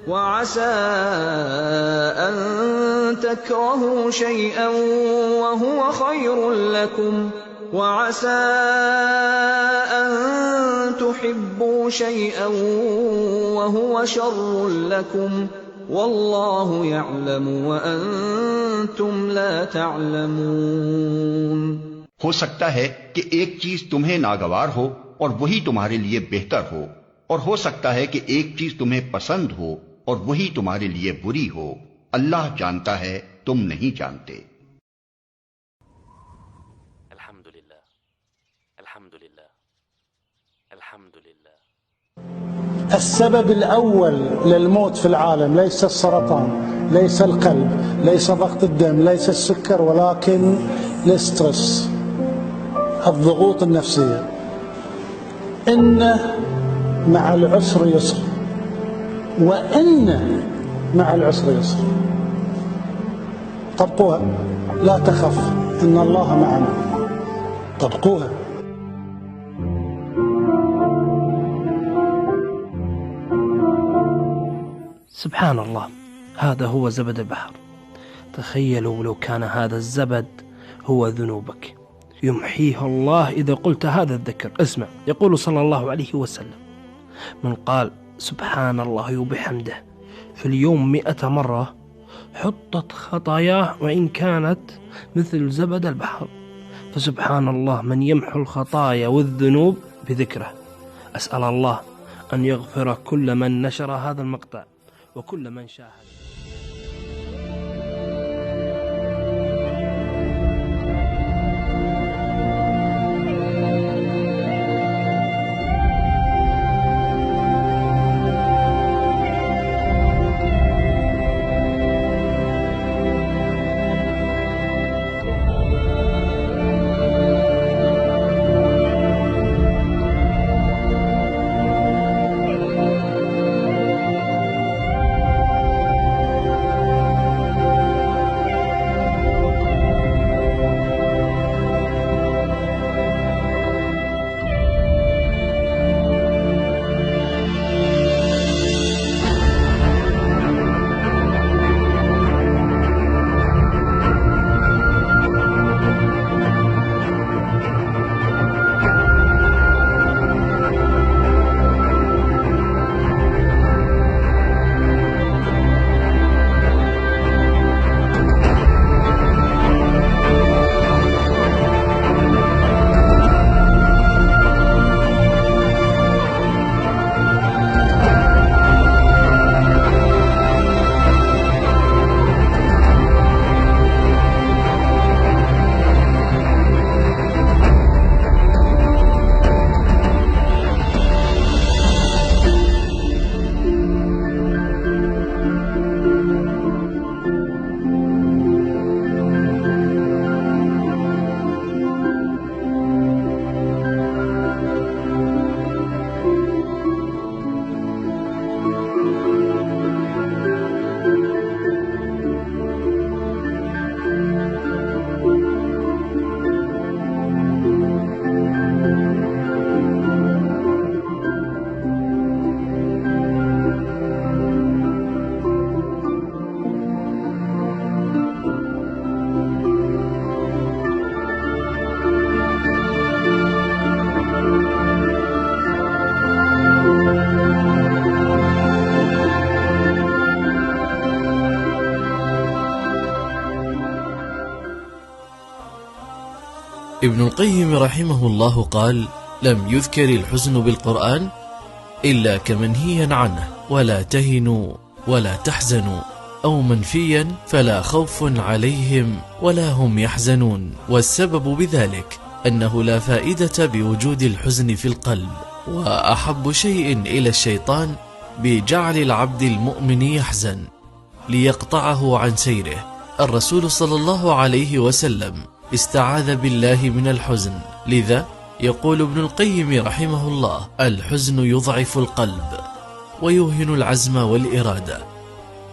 وعسى أن تكرهوا شيئا وهو خير لكم وعسى أن تحبوا شيئا وهو شر لكم والله يعلم وأنتم لا تعلمون. हो सकता है कि एक चीज तुम्हें नागवार हो और वही तुम्हारे लिए बेहतर हो, और हो सकता है कि एक चीज तुम्हें पसंद हो और वही तुम्हारे लिए बुरी हो। अल्लाह जानता है, तुम नहीं जानते। السبب الأول للموت في العالم ليس السرطان، ليس القلب، ليس ضغط الدم، ليس السكر، ولكن الاسترس، الضغوط النفسية. إن مع العسر يسر وإن مع العسر يسر. طبقوها، لا تخف إن الله معنا. طبقوها. سبحان الله، هذا هو زبد البحر. تخيلوا لو كان هذا الزبد هو ذنوبك، يمحيه الله إذا قلت هذا الذكر. اسمع، يقول صلى الله عليه وسلم: من قال سبحان الله وبحمده في اليوم 100 مرة حطت خطاياه وإن كانت مثل زبد البحر. فسبحان الله من يمحو الخطايا والذنوب بذكره. أسأل الله أن يغفر كل من نشر هذا المقطع وكل من شاهد. ابن القيم رحمه الله قال: لم يذكر الحزن بالقرآن إلا كمنهيا عنه، ولا تهنوا ولا تحزنوا، أو منفيا فلا خوف عليهم ولا هم يحزنون. والسبب بذلك أنه لا فائدة بوجود الحزن في القلب، وأحب شيء إلى الشيطان بجعل العبد المؤمن يحزن ليقطعه عن سيره. الرسول صلى الله عليه وسلم استعاذ بالله من الحزن، لذا يقول ابن القيم رحمه الله: الحزن يضعف القلب ويوهن العزم والإرادة،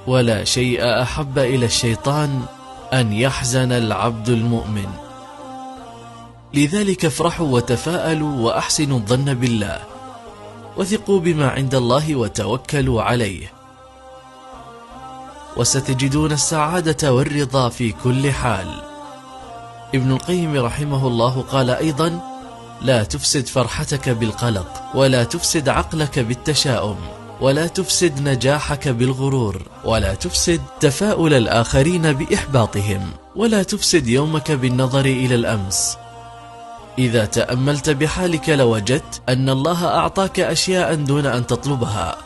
ولا شيء أحب إلى الشيطان أن يحزن العبد المؤمن. لذلك افرحوا وتفاءلوا وأحسنوا الظن بالله، وثقوا بما عند الله وتوكلوا عليه، وستجدون السعادة والرضا في كل حال. ابن القيم رحمه الله قال أيضا: لا تفسد فرحتك بالقلق، ولا تفسد عقلك بالتشاؤم، ولا تفسد نجاحك بالغرور، ولا تفسد تفاؤل الآخرين بإحباطهم، ولا تفسد يومك بالنظر إلى الأمس. إذا تأملت بحالك لوجدت أن الله أعطاك أشياء دون أن تطلبها،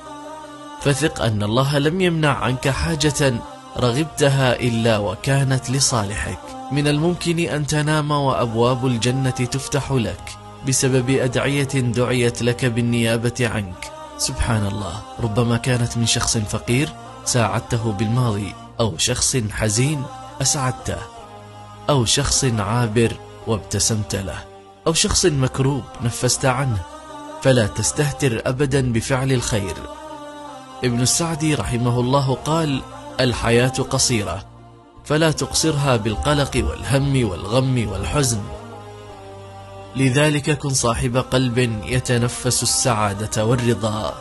فثق أن الله لم يمنع عنك حاجة رغبتها إلا وكانت لصالحك. من الممكن أن تنام وأبواب الجنة تفتح لك بسبب أدعية دعيت لك بالنيابة عنك. سبحان الله، ربما كانت من شخص فقير ساعدته بالماضي، أو شخص حزين أسعدته، أو شخص عابر وابتسمت له، أو شخص مكروب نفست عنه. فلا تستهتر أبدا بفعل الخير. ابن السعدي رحمه الله قال: الحياة قصيرة، فلا تقصرها بالقلق والهم والغم والحزن. لذلك كن صاحب قلب يتنفس السعادة والرضا.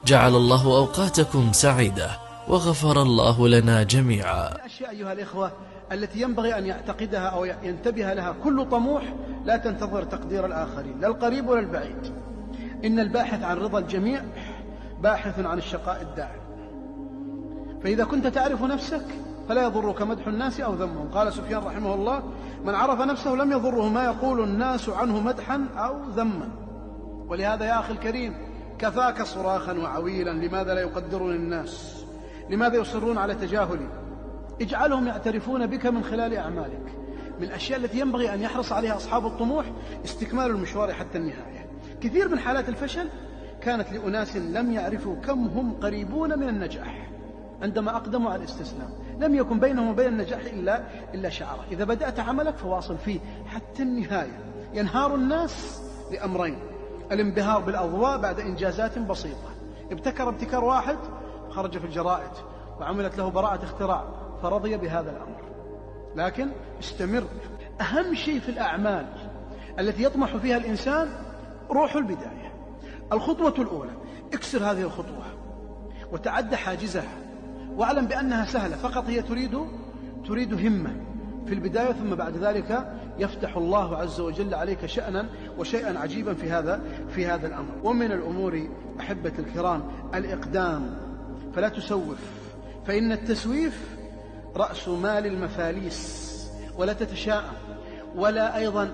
جعل الله أوقاتكم سعيدة، وغفر الله لنا جميعا. الأشياء أيها الإخوة التي ينبغي أن يعتقدها أو ينتبه لها كل طموح: لا تنتظر تقدير الآخرين، لا القريب ولا البعيد. إن الباحث عن رضا الجميع باحث عن الشقاء الدائم. فإذا كنت تعرف نفسك فلا يضرك مدح الناس أو ذمهم. قال سفيان رحمه الله: من عرف نفسه لم يضره ما يقول الناس عنه مدحا أو ذما. ولهذا يا أخي الكريم كفاك صراخا وعويلا: لماذا لا يقدرون الناس؟ لماذا يصرون على تجاهلي؟ اجعلهم يعترفون بك من خلال أعمالك. من الأشياء التي ينبغي أن يحرص عليها أصحاب الطموح استكمال المشوار حتى النهاية. كثير من حالات الفشل كانت لأناس لم يعرفوا كم هم قريبون من النجاح. عندما أقدموا على الاستسلام لم يكن بينهم وبين النجاح إلا شعرة. إذا بدأت عملك فواصل فيه حتى النهاية. ينهار الناس لأمرين: الانبهار بالأضواء بعد إنجازات بسيطة. ابتكر ابتكار واحد خرج في الجرائد وعملت له براءة اختراع فرضي بهذا الأمر. لكن استمر. أهم شيء في الأعمال التي يطمح فيها الإنسان روح البداية. الخطوة الأولى: اكسر هذه الخطوة وتعد حاجزها، واعلم بأنها سهلة، فقط هي تريد همة في البداية، ثم بعد ذلك يفتح الله عز وجل عليك شأنا وشيئا عجيبا في هذا الأمر. ومن الأمور أحبة الكرام الإقدام، فلا تسوف، فإن التسويف رأس مال المفاليس. ولا تتشاءم، ولا أيضا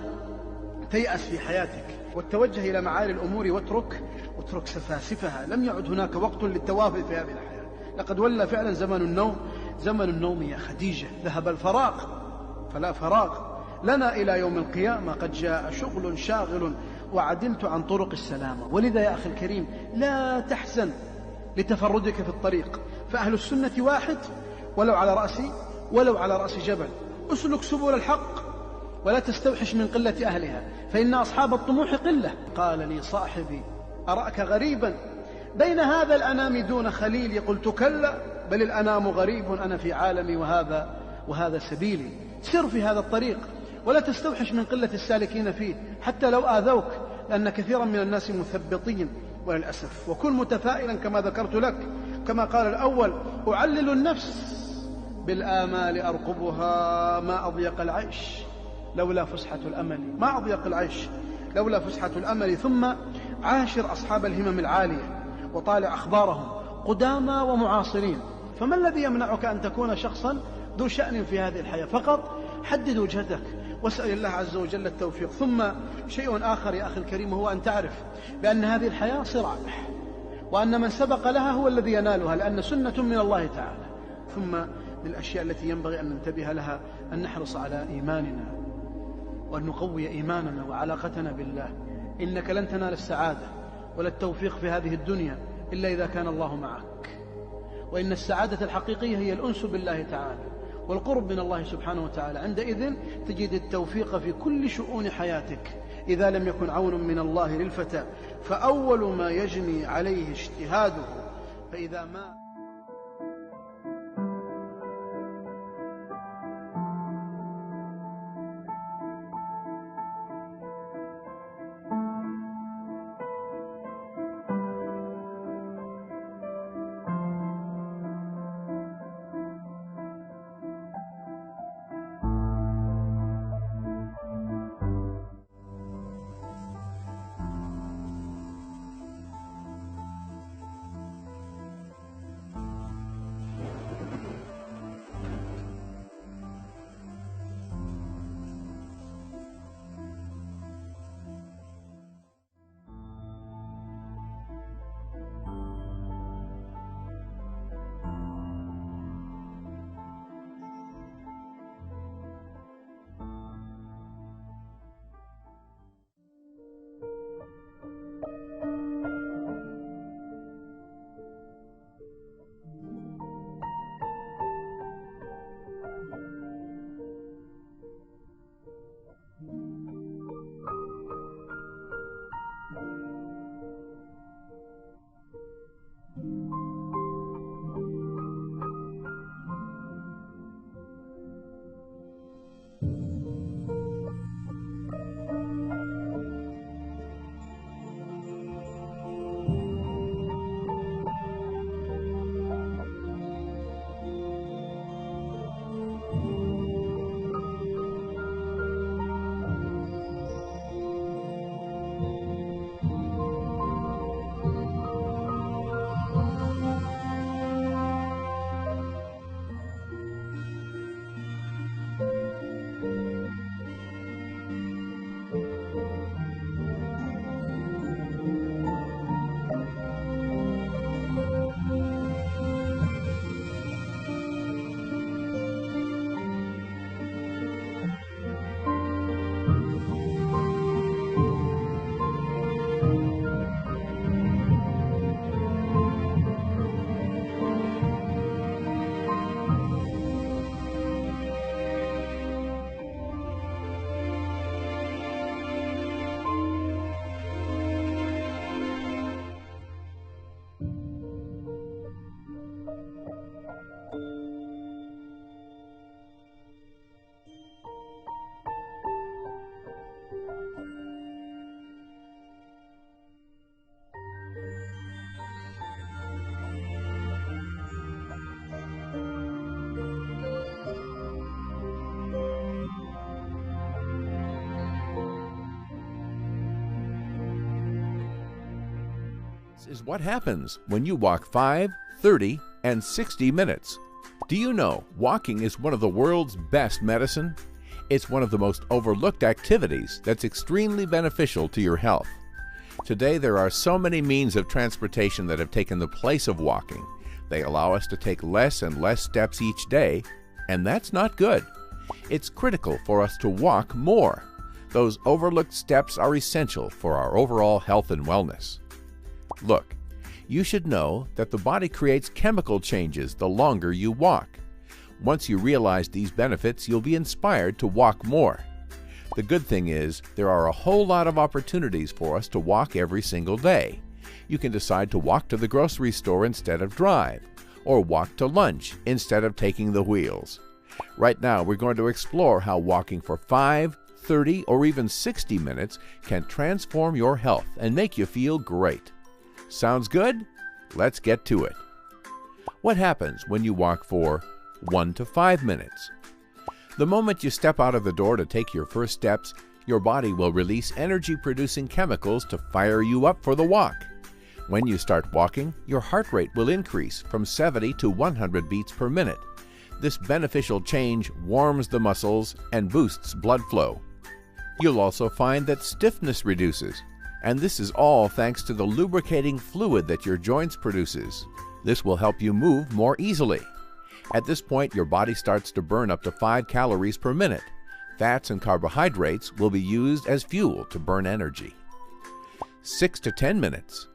تيأس في حياتك، والتوجه إلى معالي الأمور واترك سفاسفها. لم يعد هناك وقت للتوافل في هذه الحياة. لقد ولى فعلا زمن النوم يا خديجة. ذهب الفراغ فلا فراغ لنا إلى يوم القيامة. قد جاء شغل شاغل وعدلت عن طرق السلامة. ولذا يا أخي الكريم لا تحزن لتفردك في الطريق، فأهل السنة واحد ولو على رأس جبل. اسلك سبل الحق ولا تستوحش من قلة أهلها، فإن أصحاب الطموح قلة. قال لي صاحبي: أراك غريبا بين هذا الأنام دون خليلي. قلت: كلا، بل الأنام غريب، أنا في عالمي وهذا سبيلي. سر في هذا الطريق ولا تستوحش من قلة السالكين فيه حتى لو آذوك، لأن كثيرا من الناس مثبطين وللأسف. وكن متفائلا كما ذكرت لك، كما قال الأول: أعلل النفس بالآمال أرقبها، ما أضيق العيش لولا فسحة الأمل. ما أضيق العيش لولا فسحة الأمل. ثم عاشر أصحاب الهمم العالية وطالع أخبارهم قدامى ومعاصرين. فما الذي يمنعك أن تكون شخصا ذو شأن في هذه الحياة؟ فقط حدد وجهتك واسأل الله عز وجل التوفيق. ثم شيء آخر يا أخي الكريم، هو أن تعرف بأن هذه الحياة صراع، وأن من سبق لها هو الذي ينالها، لأن سنة من الله تعالى. ثم من الأشياء التي ينبغي أن ننتبه لها أن نحرص على إيماننا وأن نقوي إيماننا وعلاقتنا بالله. إنك لن تنال السعادة ولا التوفيق في هذه الدنيا إلا إذا كان الله معك، وإن السعادة الحقيقية هي الأنس بالله تعالى والقرب من الله سبحانه وتعالى. عندئذ تجد التوفيق في كل شؤون حياتك. إذا لم يكن عون من الله للفتى فأول ما يجني عليه اجتهاده، فإذا ما Is what happens when you walk 5, 30, and 60 minutes. Do you know walking is one of the world's best medicine? It's one of the most overlooked activities that's extremely beneficial to your health. Today there are so many means of transportation that have taken the place of walking. They allow us to take less and less steps each day, and that's not good. It's critical for us to walk more. Those overlooked steps are essential for our overall health and wellness. Look, you should know that the body creates chemical changes the longer you walk. Once you realize these benefits, you'll be inspired to walk more. The good thing is, there are a whole lot of opportunities for us to walk every single day. You can decide to walk to the grocery store instead of drive, or walk to lunch instead of taking the wheels. Right now, we're going to explore how walking for 5, 30, or even 60 minutes can transform your health and make you feel great. Sounds good? Let's get to it. What happens when you walk for 1 to 5 minutes? The moment you step out of the door to take your first steps, your body will release energy-producing chemicals to fire you up for the walk. When you start walking, your heart rate will increase from 70 to 100 beats per minute. This beneficial change warms the muscles and boosts blood flow. You'll also find that stiffness reduces, and this is all thanks to the lubricating fluid that your joints produces. This will help you move more easily. At this point, your body starts to burn up to 5 calories per minute. Fats and carbohydrates will be used as fuel to burn energy. 6 to 10 minutes.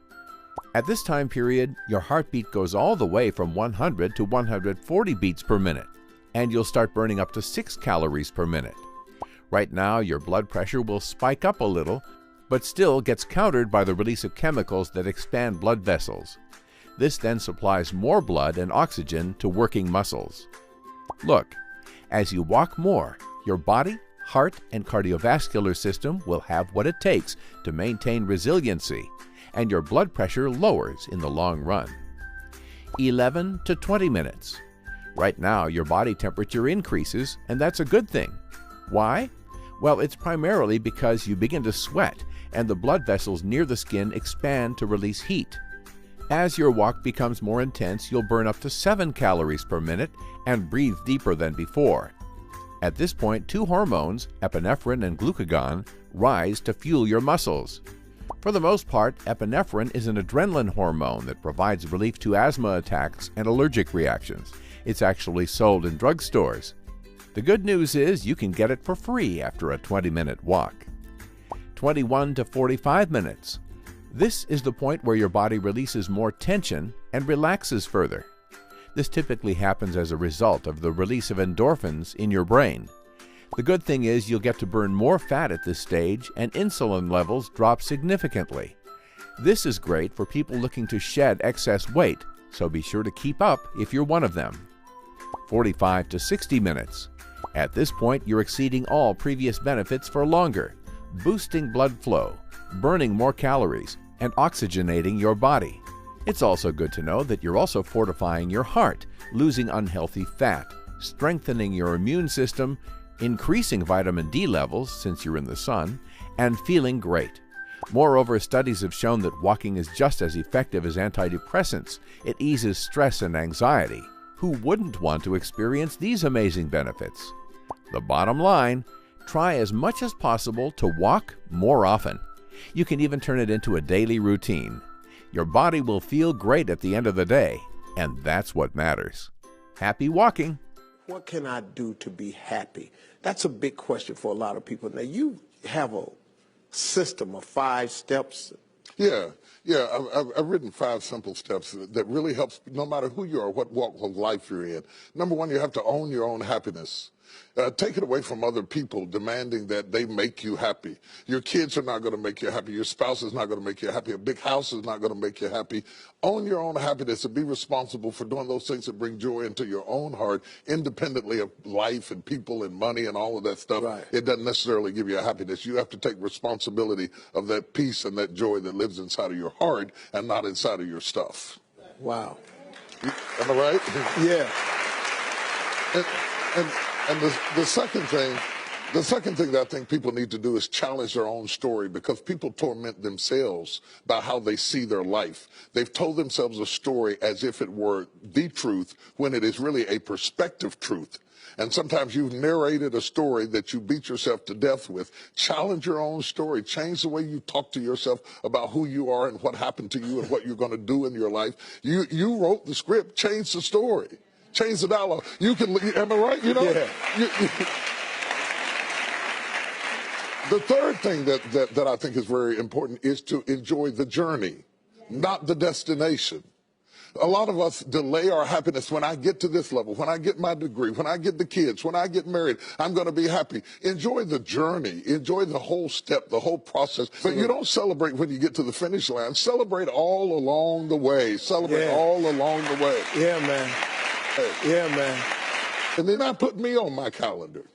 At this time period, your heartbeat goes all the way from 100 to 140 beats per minute, and you'll start burning up to 6 calories per minute. Right now, your blood pressure will spike up a little, but still gets countered by the release of chemicals that expand blood vessels. This then supplies more blood and oxygen to working muscles. Look, as you walk more, your body, heart, and cardiovascular system will have what it takes to maintain resiliency, and your blood pressure lowers in the long run. 11 to 20 minutes. Right now, your body temperature increases, and that's a good thing. Why? Well, it's primarily because you begin to sweat, and the blood vessels near the skin expand to release heat. As your walk becomes more intense, you'll burn up to 7 calories per minute and breathe deeper than before. At this point, 2 hormones, epinephrine and glucagon, rise to fuel your muscles. For the most part, epinephrine is an adrenaline hormone that provides relief to asthma attacks and allergic reactions. It's actually sold in drugstores. The good news is you can get it for free after a 20-minute walk. 21 to 45 minutes. This is the point where your body releases more tension and relaxes further. This typically happens as a result of the release of endorphins in your brain. The good thing is you'll get to burn more fat at this stage, and insulin levels drop significantly. This is great for people looking to shed excess weight, so be sure to keep up if you're one of them. 45 to 60 minutes. At this point, you're exceeding all previous benefits for longer, boosting blood flow, burning more calories, and oxygenating your body. It's also good to know that you're also fortifying your heart, losing unhealthy fat, strengthening your immune system, increasing vitamin D levels since you're in the sun, and feeling great. Moreover, studies have shown that walking is just as effective as antidepressants. It eases stress and anxiety. Who wouldn't want to experience these amazing benefits? The bottom line, try as much as possible to walk more often. You can even turn it into a daily routine. Your body will feel great at the end of the day, and that's what matters. Happy walking! What can I do to be happy? That's a big question for a lot of people. Now, you have a system of 5 steps. Yeah. I've written 5 simple steps that really helps no matter who you are, what walk of life you're in. Number 1, you have to own your own happiness. Take it away from other people demanding that they make you happy. Your kids are not going to make you happy. Your spouse is not going to make you happy. A big house is not going to make you happy. Own your own happiness and be responsible for doing those things that bring joy into your own heart, independently of life and people and money and all of that stuff. Right. It doesn't necessarily give you a happiness. You have to take responsibility of that peace and that joy that lives inside of your heart and not inside of your stuff. Wow. Am I right? Yeah. And the second thing that I think people need to do is challenge their own story, because people torment themselves by how they see their life. They've told themselves a story as if it were the truth when it is really a perspective truth. And sometimes you've narrated a story that you beat yourself to death with. Challenge your own story. Change the way you talk to yourself about who you are and what happened to you and what you're going to do in your life. You wrote the script. Change the story. Change the dialogue. You can, am I right? You know? Yeah. The third thing that I think is very important is to enjoy the journey, not the destination. A lot of us delay our happiness. When I get to this level, when I get my degree, when I get the kids, when I get married, I'm going to be happy. Enjoy the journey. Enjoy the whole step, the whole process. But you don't celebrate when you get to the finish line. Celebrate all along the way. Celebrate all along the way. Yeah, man. Yeah, man. And then I put me on my calendar.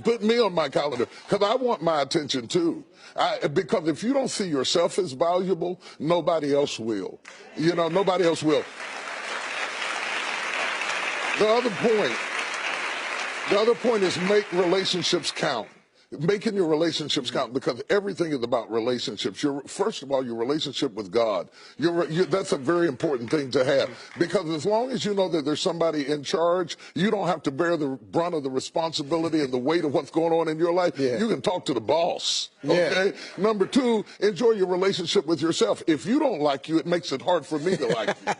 Put me on my calendar, because I want my attention too. Because if you don't see yourself as valuable, nobody else will. You know, nobody else will. The other point is make relationships count. Making your relationships count, because everything is about relationships. First of all, your relationship with God. That's a very important thing to have, because as long as you know that there's somebody in charge, you don't have to bear the brunt of the responsibility and the weight of what's going on in your life. Yeah. You can talk to the boss. Okay. Yeah. Number 2, enjoy your relationship with yourself. If you don't like you, it makes it hard for me to like you.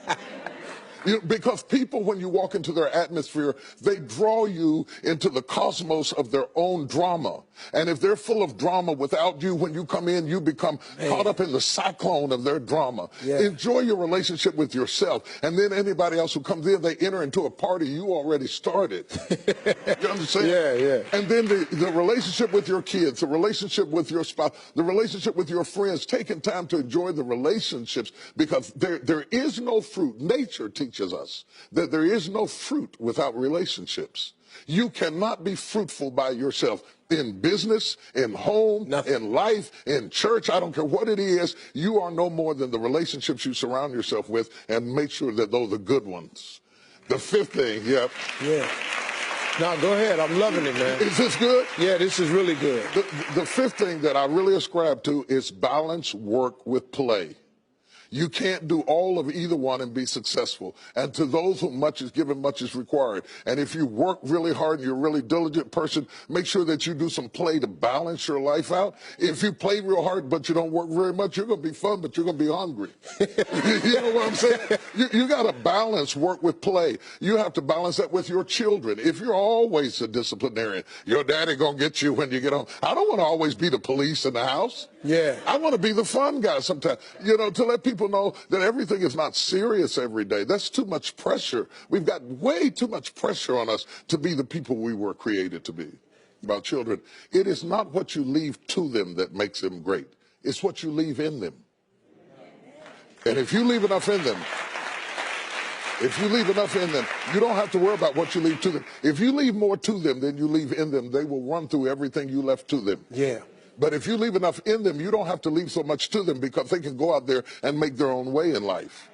Because people, when you walk into their atmosphere, they draw you into the cosmos of their own drama. And if they're full of drama without you, when you come in, you become caught up in the cyclone of their drama. Yeah. Enjoy your relationship with yourself. And then anybody else who comes in, they enter into a party you already started. You understand? Yeah, yeah. And then the relationship with your kids, the relationship with your spouse, the relationship with your friends, taking time to enjoy the relationships, because there is no fruit. Nature teaches us that there is no fruit without relationships. You cannot be fruitful by yourself in business, in home, in life, in church. I don't care what it is. You are no more than the relationships you surround yourself with, and make sure that those are good ones. The fifth thing, Yeah. No, go ahead. I'm loving it, man. Is this good? Yeah, this is really good. The fifth thing that I really ascribe to is balance work with play. You can't do all of either one and be successful. And to those whom much is given, much is required. And if you work really hard and you're a really diligent person, make sure that you do some play to balance your life out. If you play real hard but you don't work very much, you're going to be fun, but you're going to be hungry. You know what I'm saying? You got to balance work with play. You have to balance that with your children. If you're always a disciplinarian, your daddy going to get you when you get home. I don't want to always be the police in the house. Yeah. I want to be the fun guy sometimes, to let people know that everything is not serious every day. That's too much pressure. We've got way too much pressure on us to be the people we were created to be. About children, it is not what you leave to them that makes them great. It's what you leave in them. And if you leave enough in them, you don't have to worry about what you leave to them. If you leave more to them than you leave in them, they will run through everything you left to them. Yeah. But if you leave enough in them, you don't have to leave so much to them, because they can go out there and make their own way in life.